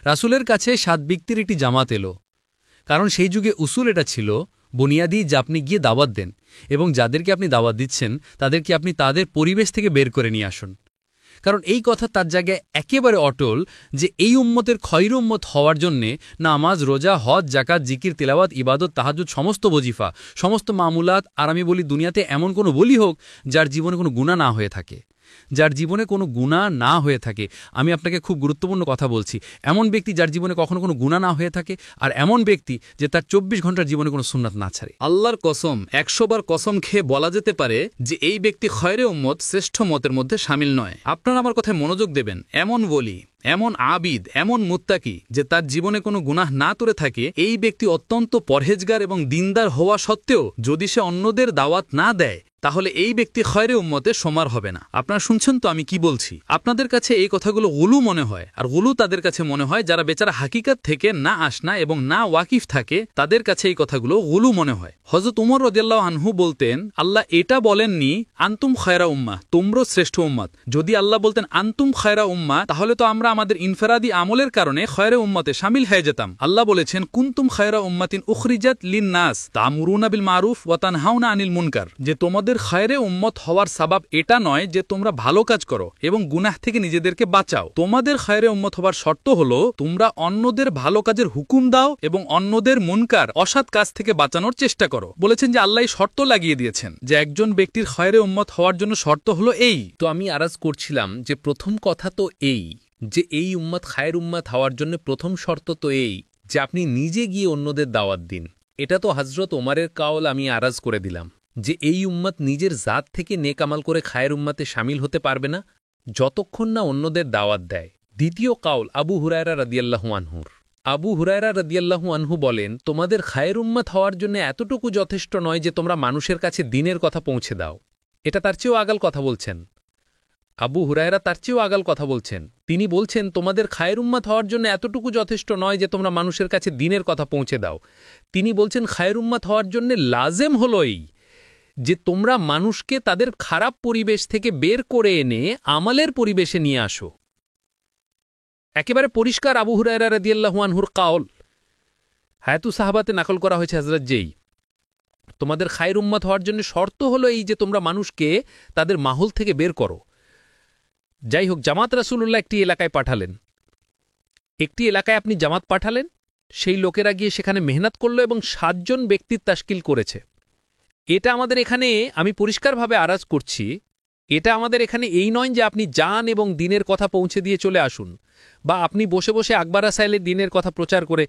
রাসূলের কাছে 7 ব্যক্তির একটি জামাত এলো, কারণ সেই যুগে উসুল এটা ছিল বুনিয়াদি যে আপনি গিয়ে দাওয়াত দেন এবং যাদেরকে আপনি দাওয়াত দিচ্ছেন তাদেরকে আপনি তাদের পরিবেশ থেকে বের করে নিয়ে আসুন। কারণ এই কথা তার জায়গায় একেবারে অটল যে এই উম্মতের খয়র উম্মত হওয়ার জন্যে নামাজ, রোজা, হজ, জাকাত, জিকির, তিলাওয়াত, ইবাদত, তাহাজ্জুদ, সমস্ত ওজিফা, সমস্ত মামুলাত, আর আমি বলি দুনিয়াতে এমন কোনো বলি হোক যার জীবনে কোনো গুনাহ না হয়ে থাকে, যার জীবনে কোনো গুনাহ না হয়ে থাকে। আমি আপনাকে খুব গুরুত্বপূর্ণ কথা বলছি, এমন ব্যক্তি যার জীবনে কখনো কোনো গুনাহ না হয়ে থাকে, আর এমন ব্যক্তি যে তার 24 ঘন্টার জীবনে কোনো সুন্নাত না ছাড়ে। আল্লাহর কসম, 100 বার কসম খেয়ে বলা যেতে পারে যে এই ব্যক্তি খয়রে উম্মত, শ্রেষ্ঠ মতের মধ্যে শামিল নয়। আপনারা আমার কথায় মনোযোগ দেবেন। এমন বলি, এমন আবিদ, এমন মুত্তাকি যে তার জীবনে কোনো গুনাহ না করে থাকে, এই ব্যক্তি অত্যন্ত পরহেজগার এবং দিনদার হওয়া সত্ত্বেও যদি সে অন্যদের দাওয়াত না দেয় তাহলে এই ব্যক্তি খয়রে উম্মতে সমার হবে না। আপনারা শুনছেন তো আমি কি বলছি? আপনাদের কাছে এই কথাগুলো গুলু মনে হয়, আর গুলু তাদের কাছে মনে হয় যারা বেচারা হাকিকাত থেকে না আসনা এবং না ওয়াকিফ থাকে, তাদের কাছে এই কথাগুলো গুলু মনে হয়। হযরত উমর রাদিয়াল্লাহু আনহু বলতেন, আল্লাহ এটা বলেননি আনতুম খায়রা উম্মাহ, তোমরা শ্রেষ্ঠ উম্মত। যদি আল্লাহ বলতেন আনতুম খায়রা উম্মাহ, তাহলে তো আমরা আমাদের ইনফেরাদি আমলের কারণে খয়রে উম্মতে শামিল হয়ে যেতাম। আল্লাহ বলেছেন কুনতুম খায়রা উম্মাতিন উখরিজাত লিন-নাস তা'মুরুনা বিল মারুফ ওয়া তানহাউনা আনিল মুনকার, যে তোমাদের খয়রে উম্মত হওয়ার সাবাব এটা নয় যে তোমরা ভালো কাজ করো এবং গুনাহ থেকে নিজেদেরকে বাঁচাও। তোমাদের খয়রে উম্মত হবার শর্ত হলো তোমরা অন্যদের ভালো কাজের হুকুম দাও এবং অন্যদের মুনকার, অসৎ কাজ থেকে বাঁচানোর চেষ্টা করো। বলেছেন যে আল্লাহ শর্ত লাগিয়ে দিয়েছেন যে একজন ব্যক্তির খয়রে উম্মত হওয়ার জন্য শর্ত হলো এই। তো আমি আরাজ করছিলাম যে প্রথম কথা তো এই যে এই উম্মত খায়ের উম্মত হওয়ার জন্য প্রথম শর্ত তো এই যে আপনি নিজে গিয়ে অন্যদের দাওয়াত দিন। এটা তো হযরত ওমরের কাউল আমি আরাজ করে দিলাম যে এই উম্মত নিজের জাত থেকে নেক আমাল করে খায়ের উম্মতে শামিল হতে পারবে না যতক্ষণ না অন্যদের দাওয়াত দেয়। দ্বিতীয় কাউল আবু হুরায়রা রাদিয়াল্লাহু আনহুর। আবু হুরায়রা রাদিয়াল্লাহু আনহু বলেন, তোমাদের খায়ের উম্মত হওয়ার জন্য এতটুকু যথেষ্ট নয় যে তোমরা মানুষের কাছে দ্বীনের কথা পৌঁছে দাও। এটা তার চেয়েও আগাল কথা বলছেন। আবু হুরায়রা তার চেয়েও আগাল কথা বলছেন। তিনি বলছেন তোমাদের খায়ের উম্মত হওয়ার জন্য এতটুকু যথেষ্ট নয় যে তোমরা মানুষের কাছে দ্বীনের কথা পৌঁছে দাও। তিনি বলছেন খায়ের উম্মত হওয়ার জন্য লাজেম হলো এই যে তোমরা মানুষকে তাদের খারাপ পরিবেশ থেকে বের করে এনে আমলের পরিবেশে নিয়ে আসো। একেবারে পরিষ্কার আবু হুরায়রা রাদিয়াল্লাহু আনহুর কাউল হায়াতুস সাহাবাতে নকল করা হয়েছে হযরত যেই তোমাদের খায়ের উম্মত হওয়ার জন্য শর্ত হলো এই যে তোমরা মানুষকে তাদের মাহল থেকে বের করো। যাই হোক, জামাত রাসূলুল্লাহ একটি এলাকায় পাঠালেন। একটি এলাকায় আপনি জামাত পাঠালেন, সেই লোকেরা গিয়ে সেখানে মেহনত করল এবং 7 জন ব্যক্তির তাশকিল করেছে। এটা আমাদের এখানে, আমি পরিষ্কারভাবে আরাজ করছি, এটা আমাদের এখানে এই নয় যে আপনি যান এবং দ্বীনের কথা পৌঁছে দিয়ে চলে আসুন, বা আপনি বসে বসে আকবর আসাইলের দ্বীনের কথা প্রচার করে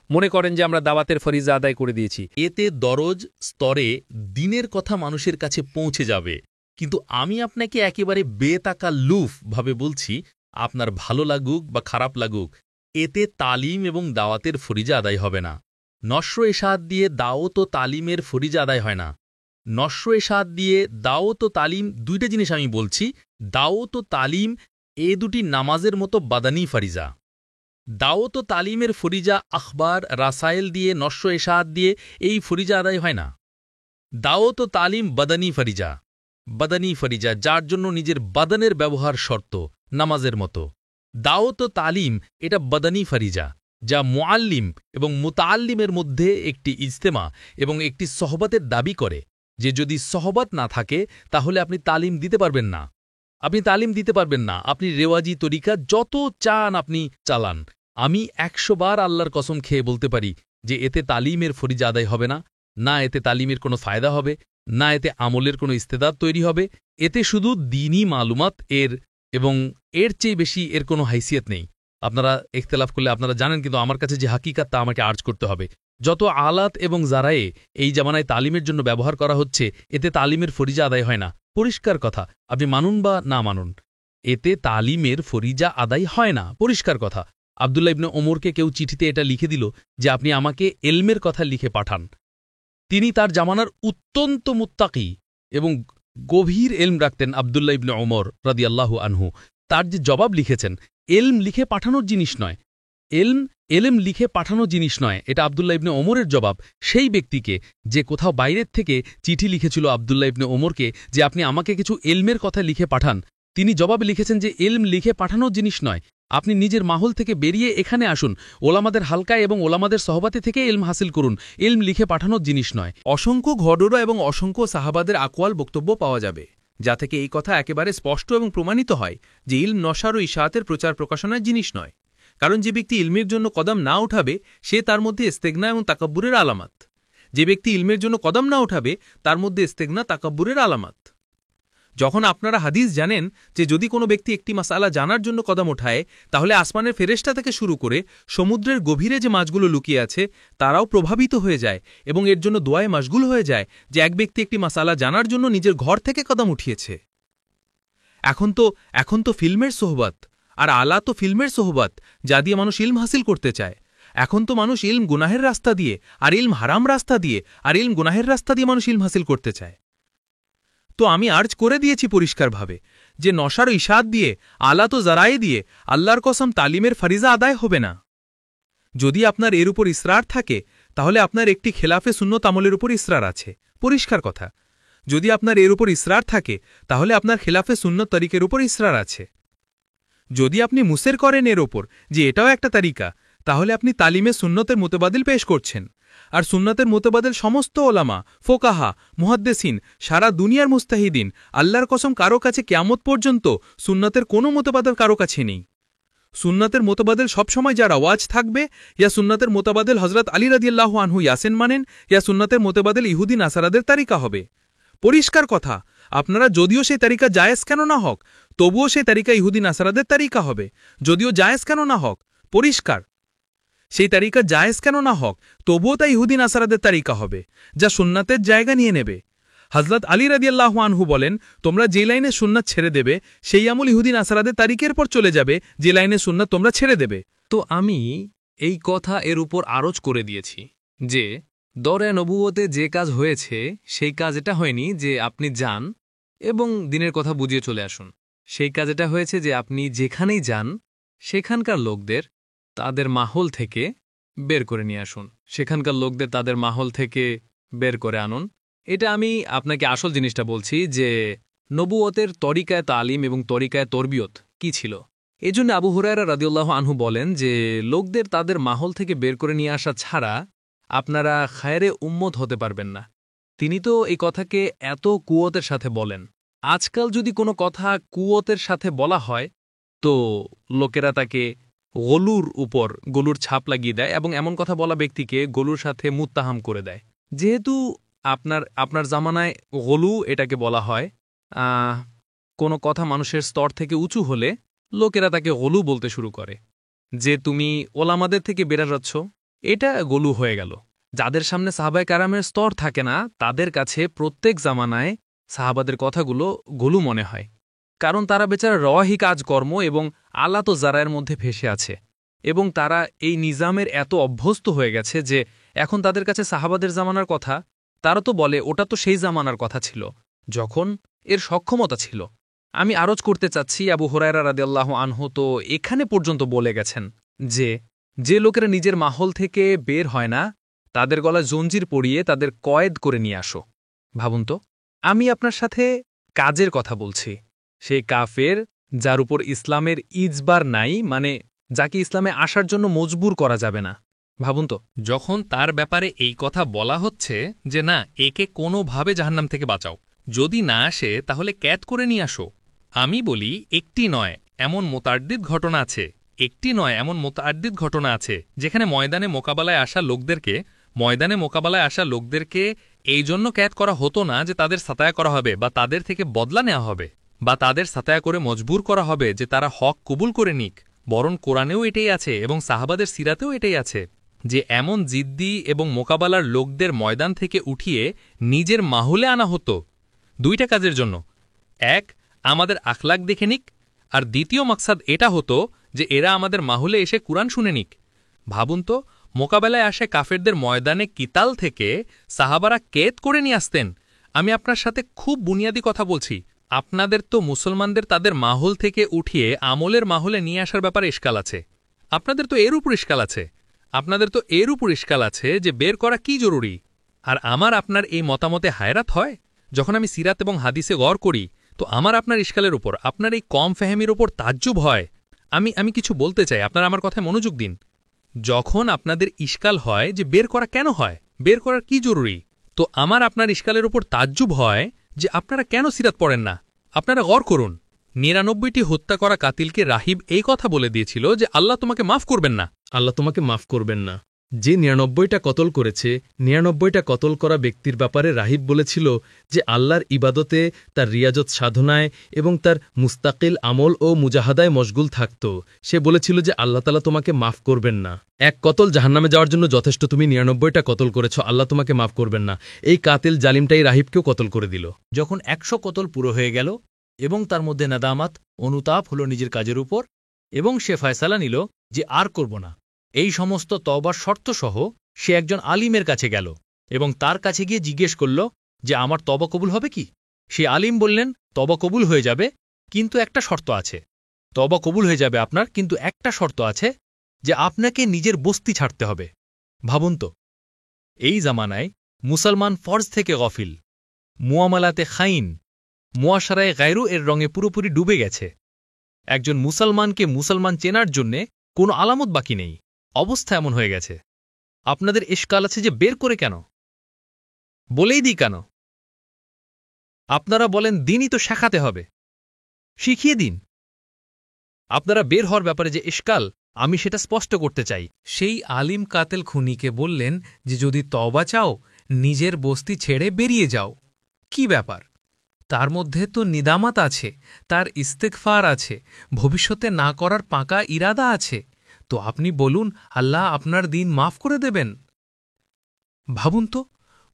মনে করেন যে আমরা দাওয়াতের ফরিজা আদায় করে দিয়েছি। এতে দরজ স্তরে দ্বীনের কথা মানুষের কাছে পৌঁছে যাবে। কিন্তু আমি আপনাকে একেবারে বেতাকাল্লুফ ভাবে বলছি, আপনার ভালো লাগুক বা খারাপ লাগুক, এতে তালিম এবং দাওয়াতের ফরিজা আদায় হবে না। নস্র এশাদ দিয়ে দাওয়াত ও তালিমের ফরিজা আদায় হয় না। নস্র এশাদ দিয়ে দাওয়াত ও তালিম দুইটা জিনিস আমি বলছি। দাওয়াত ও তালিম এ দুটি নামাজের মতো বাদানি ফরিজা। দাওয়াত ও তালিমের ফরিজা আখবার রাসায়েল দিয়ে, নস্র এশাদ দিয়ে এই ফরিজা আদায় হয় না। দাওয়াত ও তালিম বাদানি ফরিজা, বাদানি ফরিজা যার জন্য নিজের বাদানের ব্যবহার শর্ত, নামাজের মতো। দাওয়াত ও তালিম এটা বাদানি ফরিজা যা মুআল্লিম এবং মুতাআল্লিমের মধ্যে একটি ইজতেমা এবং একটি সহবতের দাবি করে যে যদি সহবত না থাকে তাহলে আপনি তালিম দিতে পারবেন না। আপনি তালিম দিতে পারবেন না, আপনি রেওয়াজি তরিকা যত চান আপনি চালান। আমি ১০০ বার আল্লাহর কসম খেয়ে বলতে পারি যে এতে তালিমের ফরিজা আদায় হবে না, না এতে তালিমের কোনো ফায়দা হবে, না এতে আমলের কোনো ইস্তেদাদ তৈরি হবে। এতে শুধু দিনই মালুমাত এবং এর চেয়ে বেশি এর কোনো হাইসিয়ত নেই। আপনারা ইখতিলাফ করলে আপনারা জানেন, কিন্তু আমার কাছে যে হাকিকাত তা আমাকে আর্জ করতে হবে। যত আলাত এবং জারায়ে এই জামানায় তালিমের জন্য ব্যবহার করা হচ্ছে, এতে তালিমের ফরিজা আদায় হয় না। পরিষ্কার কথা, আপনি মানুন বা না মানুন, এতে তালিমের ফরিজা আদায় হয় না, পরিষ্কার কথা। আবদুল্লাহ ইবনে ওমরকে কেউ চিঠিতে এটা লিখে দিল যে আপনি আমাকে এলমের কথা লিখে পাঠান। তিনি তার জামানার অত্যন্ত মুত্তাকি এবং গভীর এলম রাখতেন আবদুল্লাহ ইবনে ওমর রাদিয়াল্লাহু আনহু। তার যে জবাব লিখেছেন, এলম লিখে পাঠানোর জিনিস নয়, এলম লিখে পাঠানো জিনিস নয়, এটা আবদুল্লাহ ইবনে ওমরের জবাব সেই ব্যক্তিকে যে কোথাও বাইরের থেকে চিঠি লিখেছিল আবদুল্লাহ ইবনে ওমরকে যে আপনি আমাকে কিছু এলমের কথা লিখে পাঠান। তিনি জবাবে লিখেছেন যে এলম লিখে পাঠানোর জিনিস নয়, আপনি নিজের মাহল থেকে বেরিয়ে এখানে আসুন, ওলামাদের হালকায় এবং ওলামাদের সহবাতে থেকে এলম হাসিল করুন, এলম লিখে পাঠানোর জিনিস নয়। অসংখ্য ঘটনা এবং অসংখ্য সাহাবাদের আকওয়াল বক্তব্য পাওয়া যাবে, যা থেকে এই কথা একেবারে স্পষ্ট এবং প্রমাণিত হয় যে ইলম নশার ও ইশাআতের প্রচার প্রকাশনার জিনিস নয়। কারণ যে ব্যক্তি ইলমের জন্য কদম না উঠাবে সে তার মধ্যে ইস্তেগনা এবং তাকাব্বুরের আলামত। যে ব্যক্তি ইলমের জন্য কদম না উঠাবে তার মধ্যে ইস্তেগনা তাকাব্বুরের আলামত। যখন আপনারা হাদিস জানেন যে যদি কোনো ব্যক্তি একটি মাসআলা জানার জন্য কদম ওঠায়, তাহলে আসমানের ফেরেশতা থেকে শুরু করে সমুদ্রের গভীরে যে মাছগুলো লুকিয়ে আছে তারাও প্রভাবিত হয়ে যায় এবং এর জন্য দোয়ায় মাশগুল হয়ে যায় যে এক ব্যক্তি একটি মাসআলা জানার জন্য নিজের ঘর থেকে কদম উঠিয়েছে। এখন তো ফিল্মের সোহবত, আর আলা তো ফিল্মের সোহবত, যা দিয়ে মানুষ ইলম হাসিল করতে চায়। এখন তো মানুষ ইলম গুনাহের রাস্তা দিয়ে, আর ইলম হারাম রাস্তা দিয়ে, আর ইলম গুনাহের রাস্তা দিয়ে মানুষ ইলম হাসিল করতে চায়। তো আমি আর্জ করে দিয়েছি পরিষ্কারভাবে যে নশার ইশাদ দিয়ে, আলা তো জারায়ে দিয়ে আল্লাহর কসম তালিমের ফরিজা আদায় হবে না। যদি আপনার এর উপর ইসরার থাকে তাহলে আপনার একটি খেলাফে সুন্নত আমলের উপর ইসরার আছে, পরিষ্কার কথা। যদি আপনার এর উপর ইসরার থাকে তাহলে আপনার খেলাফে সুন্নত তরিকের উপর ইসরার আছে। যদি আপনি মুসের করেন এর ওপর যে এটাও একটা তারিকা, তাহলে আপনি তালিমে সুন্নতের মোতবাদিল পেশ করছেন। আর সুন্নতের মোতবাদিল সমস্ত ওলামা, ফোকাহা, মুহাদ্দিসিন, সারা দুনিয়ার মুস্তাহিদিন, আল্লাহর কসম কারো কাছে কিয়ামত পর্যন্ত সুন্নতের কোনো মোতবাদিল কারো কাছে নেই। সুন্নতের মোতবাদিল সবসময় যার আওয়াজ থাকবে, ইয়া সুন্নতের মোতবাদিল হযরত আলী রাদিয়াল্লাহু আনহু ইয়াসিন মানেন, ইয়া সুন্নতের মোতবাদিল ইহুদি নাসারাদের তারিকা হবে। পরিষ্কার কথা, আপনারা যদিও সেই তারিকা জায়েজ কেন না হোক, তবুও সেই তারিকা ইহুদি নাসারাদের তারিকা হবে। যদিও জায়েজ কেন না হোক, পরিষ্কার, সেই তারিকা জায়েজ কেন না হোক, তবুও তা ইহুদি নাসারাদের তারিকা হবে, যা সুন্নাতের জায়গা নিয়ে নেবে। হযরত আলী রাদিয়াল্লাহু আনহু বলেন, তোমরা যে লাইনে সুন্নাত ছেড়ে দেবে সেই আমল ইহুদি নাসারাদের তারিকের পর চলে যাবে যে লাইনে সুন্নাত তোমরা ছেড়ে দেবে। তো আমি এই কথা এর উপর আরোচ করে দিয়েছি যে দরে নবুয়তে যে কাজ হয়েছে সেই কাজ এটা হয়নি যে আপনি যান এবং দিনের কথা বুঝিয়ে চলে আসুন। সেই কাজ এটা হয়েছে যে আপনি যেখানেই যান সেখানকার লোকদের তাদের মাহল থেকে বের করে নিয়ে আসুন, সেখানকার লোকদের তাদের মাহল থেকে বের করে আনুন। এটা আমি আপনাকে আসল জিনিসটা বলছি যে নবুয়তের তরিকায় তালিম এবং তরিকায় তরবিয়ত কি ছিল। এজন্য আবু হুরায়রা রাদিয়াল্লাহু আনহু বলেন যে লোকদের তাদের মাহল থেকে বের করে নিয়ে আসা ছাড়া আপনারা খায়রে উম্মত হতে পারবেন না। তিনি তো এই কথাকে এত কুয়তের সাথে বলেন। আজকাল যদি কোনো কথা কুয়তের সাথে বলা হয় তো লোকেরা তাকে গলুর ছাপ লাগিয়ে দেয় এবং এমন কথা বলা ব্যক্তিকে গলুর সাথে মুত্তাহাম করে দেয়। যেহেতু আপনার জামানায় গলু এটাকে বলা হয়, কোনো কথা মানুষের স্তর থেকে উঁচু হলে লোকেরা তাকে গলু বলতে শুরু করে, যে তুমি ওলামাদের থেকে বেড়ে যাচ্ছ, এটা গলু হয়ে গেল। যাদের সামনে সাহাবায়ে কেরামের স্তর থাকে না তাদের কাছে প্রত্যেক জামানায় সাহাবাদের কথাগুলো গলু মনে হয়, কারণ তারা বেচারা রওয়াহি কাজকর্ম এবং আলা তো জারায়ের মধ্যে ভেসে আছে এবং তারা এই নিজামের এত অভ্যস্ত হয়ে গেছে যে এখন তাদের কাছে সাহাবাদের জামানার কথা তারা তো বলে ওটা তো সেই জামানার কথা ছিল যখন এর সক্ষমতা ছিল। আমি আরজ করতে চাচ্ছি, আবু হুরায়রা রাদিয়াল্লাহু আনহু তো এখানে পর্যন্ত বলে গেছেন যে লোকেরা নিজের মাহল থেকে বের হয় না তাদের গলায় জঞ্জির পরিয়ে তাদের কয়েদ করে নিয়ে আসো। ভাবুন তো, আমি আপনার সাথে কাজের কথা বলছি, সেই কাফের যার উপর ইসলামের ইজবার নাই, মানে যাকে ইসলামে আসার জন্য মজবুর করা যাবে না। ভাবুন তো, যখন তার ব্যাপারে এই কথা বলা হচ্ছে যে না, একে কোনোভাবে জাহান্নাম থেকে বাঁচাও, যদি না আসে তাহলে ক্যাদ করে নিয়ে আসো, আমি বলি একটি নয় এমন মোতাদ্দিদ ঘটনা আছে, একটি নয় এমন মোতাদ্দিদ ঘটনা আছে যেখানে ময়দানে মোকাবেলায় আসা লোকদেরকে এই জন্য ক্যাদ করা হতো না যে তাদের সাতায়া করা হবে বা তাদের থেকে বদলা নেওয়া হবে বা তাদের সাতায়া করে মজবুর করা হবে যে তারা হক কবুল করে নিক, বরং কোরআনেও এটাই আছে এবং সাহাবাদের সিরাতেও এটাই আছে যে এমন জিদ্দি এবং মোকাবেলার লোকদের ময়দান থেকে উঠিয়ে নিজের মাহুলে আনা হতো দুইটা কাজের জন্য। এক, আমাদের আখলাক দেখে নিক, আর দ্বিতীয় মাকসাদ এটা হতো যে এরা আমাদের মাহুলে এসে কুরআন শুনে নিক। ভাবুন তো, মোকাবেলায় আসে কাফেরদের ময়দানে কিতাল থেকে সাহাবারা কেদ করে নিয়ে আসতেন। আমি আপনার সাথে খুব বুনিয়াদি কথা বলছি, আপনাদের তো মুসলমানদের তাদের মাহুল থেকে উঠিয়ে আমলের মাহুলে নিয়ে আসার ব্যাপারে ইশকাল আছে, আপনাদের তো এর উপর ইশকাল আছে যে বের করা কি জরুরি। আর আমার আপনার এই মতামতে হায়রাত হয় যখন আমি সিরাত এবং হাদিসে গড় করি, তো আমার আপনার ইশকালের উপর, আপনার এই কম ফেহেমির উপর তাজ্জুব হয়। আমি কিছু বলতে চাই, আপনারা আমার কথায় মনোযোগ দিন। যখন আপনাদের ইশকাল হয় যে বের করা কেন হয়, বের করার কি জরুরি, তো আমার আপনার ইশকালের উপর তাজ্জুব হয় যে আপনারা কেন সিরাত পড়েন না। আপনারা গড় করুন, ৯৯টি হত্যা করা কাতিলকে রাহিব এই কথা বলে দিয়েছিল যে আল্লাহ তোমাকে মাফ করবেন না, আল্লাহ তোমাকে মাফ করবেন না। যে ৯৯টা কতল করেছে, ৯৯টা কতল করা ব্যক্তির ব্যাপারে রাহিব বলেছিল যে আল্লাহর ইবাদতে, তার রিয়াজত সাধনায় এবং তার মুস্তাকিল আমল ও মুজাহাদায় মশগুল থাকত। সে বলেছিল যে আল্লাহ তাআলা তোমাকে মাফ করবেন না। এক কতল জাহান্নামে যাওয়ার জন্য যথেষ্ট, তুমি ৯৯টা কতল করেছ, আল্লাহ তোমাকে মাফ করবেন না। এই কাতিল জালিমটাই রাহিবকেও কতল করে দিল। যখন ১০০ কতল পুরো হয়ে গেল এবং তার মধ্যে নাদামাত, অনুতাপ হলো নিজের কাজের উপর, এবং সে ফয়সালা নিল যে আর করব না, এই সমস্ত তওবার শর্তসহ সে একজন আলিমের কাছে গেল এবং তার কাছে গিয়ে জিজ্ঞেস করল যে আমার তওবা কবুল হবে কি। সে আলিম বললেন, তওবা কবুল হয়ে যাবে, কিন্তু একটা শর্ত আছে। তওবা কবুল হয়ে যাবে আপনার, কিন্তু একটা শর্ত আছে যে আপনাকে নিজের বস্তি ছাড়তে হবে। ভাবুন তো, এই জামানায় মুসলমান ফরজ থেকে গফিল, মুআমালাতে খাইন, মুআশারায়ে গায়রু এর রঙে পুরোপুরি ডুবে গেছে। একজন মুসলমানকে মুসলমান চেনার জন্যে কোনো আলামত বাকি নেই, অবস্থা এমন হয়ে গেছে। আপনাদের ইশকাল আছে যে বের করে কেন, বলেই দিই কেন। আপনারা বলেন দিনই তো শেখাতে হবে, শিখিয়ে দিন। আপনারা বের হওয়ার ব্যাপারে যে ইশকাল, আমি সেটা স্পষ্ট করতে চাই। সেই আলিম কাতেল খুনিকে বললেন যে যদি তওবা চাও নিজের বস্তি ছেড়ে বেরিয়ে যাও। কি ব্যাপার? তার মধ্যে তো নিদামাত আছে, তার ইস্তেগফার আছে, ভবিষ্যতে না করার পাকা ইরাদা আছে। তো আপনি বলুন আল্লাহ আপনার দিন মাফ করে দেবেন। ভাবুন তো,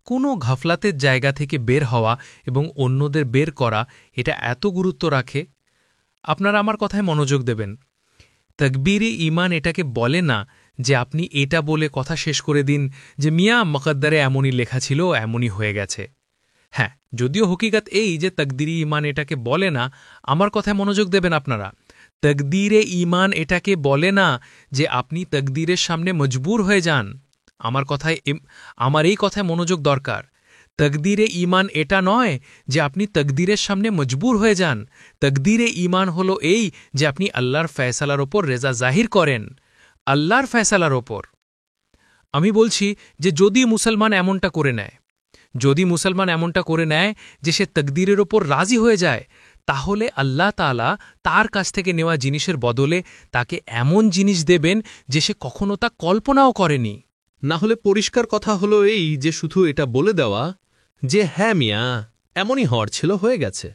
কোনো ঘাফলাতের জায়গা থেকে বের হওয়া এবং অন্যদের বের করা এটা এত গুরুত্ব রাখে। আপনারা আমার কথায় মনোযোগ দেবেন। তাকবীরে ঈমান এটাকে বলে না যে আপনি এটা বলে কথা শেষ করে দিন যে মিয়া মুকদ্দারে এমনই লেখা ছিল, এমনই হয়ে গেছে। হ্যাঁ, যদিও হকিকত এই যে তাকদীরে ঈমান এটাকে বলে না, আমার কথায় মনোযোগ দেবেন আপনারা। তাকদীরে ঈমান এটাকে বলে না যে আপনি তাকদীরের সামনে মজবুর হয়ে যান। আমার এই কথায় মনোযোগ দরকার। তাকদীরে ঈমান এটা নয় যে আপনি তাকদীরের সামনে মজবুর হয়ে যান। তাকদীরে ঈমান হলো এই যে আপনি আল্লাহর ফয়সালার ওপর রেজা জাহির করেন, আল্লাহর ফয়সালার ওপর। আমি বলছি যে যদি মুসলমান এমনটা করে নেয় যে সে তাকদীরের ওপর রাজি হয়ে যায়, তাহলে আল্লাহ তাআলা তার কাছ থেকে নেওয়া জিনিসের বদলে তাকে এমন জিনিস দেবেন যে সে কখনো তা কল্পনাও করেনি। না হলে পরিষ্কার কথা হলো এই যে শুধু এটা বলে দেওয়া যে হ্যাঁ মিয়া এমনই হওয়ার ছিল, হয়ে গেছে।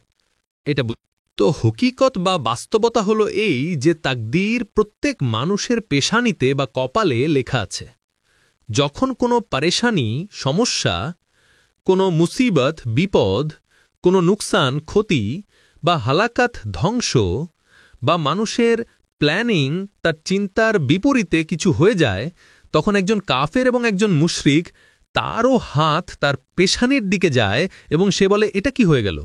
এটা তো হকিকত বা বাস্তবতা হলো এই যে তাকদীর প্রত্যেক মানুষের পেশানিতে বা কপালে লেখা আছে। যখন কোনো পারেশানি, সমস্যা, কোনো মুসিবত, বিপদ, কোনো নুকসান, ক্ষতি বা হালাকাত, ধ্বংস বা মানুষের প্ল্যানিং, তার চিন্তার বিপরীতে কিছু হয়ে যায়, তখন একজন কাফের এবং একজন মুশরিক তারও হাত তার পেশানির দিকে যায় এবং সে বলে এটা কি হয়ে গেল।